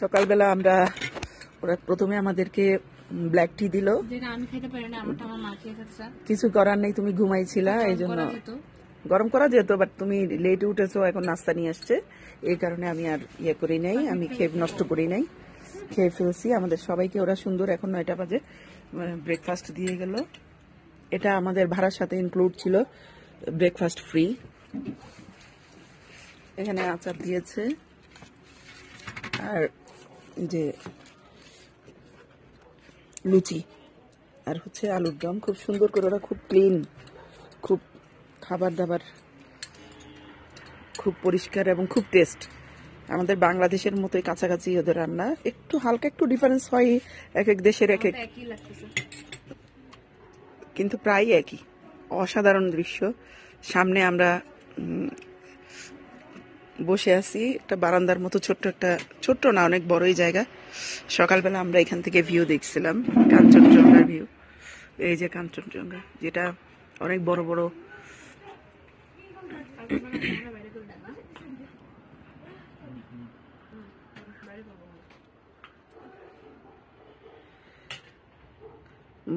সকালবেলা আমরা ওরা প্রথমে আমাদেরকে ব্ল্যাক টি দিল, আমি খেতে পারি না, আমার মা খেয়ে থাকছে। কিছু করার নেই, তুমি ঘুমাইছিলা এই জন্য গরম করা যেত, বাট তুমি লেটে উঠেছো, এখন নাস্তা নিয়ে আসছে, এই কারণে আমি আর ইয়ে করি নাই, আমি খেয়ে নষ্ট করি নাই, খেয়ে ফেলছি। আমাদের সবাইকে ওরা সুন্দর এখন 9টা বাজে ব্রেকফাস্ট দিয়ে গেল। এটা আমাদের ভাড়ার সাথে ইনক্লুড ছিল, ব্রেকফাস্ট ফ্রি। এখানে আচার দিয়েছে আর যে লুচি আর হচ্ছে আলুর দম, খুব সুন্দর করে ওরা, খুব ক্লিন, খুব খাবার দাবার খুব পরিষ্কার এবং খুব টেস্ট। আমাদের বাংলাদেশের মতোই কাছাকাছি ওদের রান্না, একটু হালকা একটু ডিফারেন্স হয় এক এক দেশের, এক এক, কিন্তু প্রায় একই। অসাধারণ দৃশ্য। সামনে আমরা বসে আছি একটা বারান্দার মতো, ছোট্ট না, অনেক বড়ই জায়গা। সকালবেলা আমরা এখান থেকে ভিউ দেখছিলাম, কাঞ্চনজঙ্ঘার ভিউ। এই যে কাঞ্চনজঙ্ঘা, যেটা অনেক বড় বড়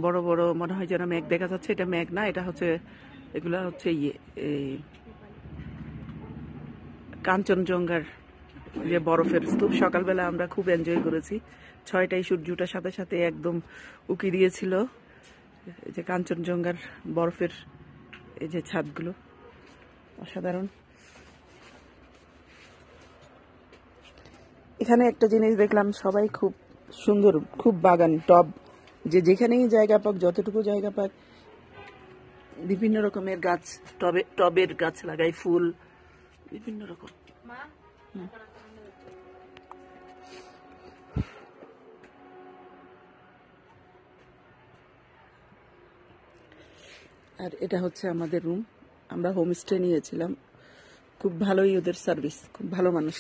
বড় বড় মনে হয় যেন মেঘ দেখা যাচ্ছে। এটা মেঘ না, এটা হচ্ছে, এগুলা হচ্ছে কাঞ্চনজঙ্ঘার যে বরফের স্তূপ। সকালবেলা আমরা খুব এনজয় করেছি, 6টায় সূর্যটার সাথে সাথে একদম উকি দিয়েছিল। এই যে কাঞ্চনজঙ্ঘার বরফের এই যে ছাদগুলো, অসাধারণ। এখানে একটা জিনিস দেখলাম, সবাই খুব সুন্দর, খুব বাগান টব, যে যেখানেই জায়গা পাক, যতটুকু জায়গা পাক, বিভিন্ন রকমের গাছ, টবের গাছ লাগাই, ফুল বিভিন্ন রকম। আর এটা হচ্ছে আমাদের রুম, আমরা হোমস্টে নিয়েছিলাম, খুব ভালোই ওদের সার্ভিস, খুব ভালো মানুষ।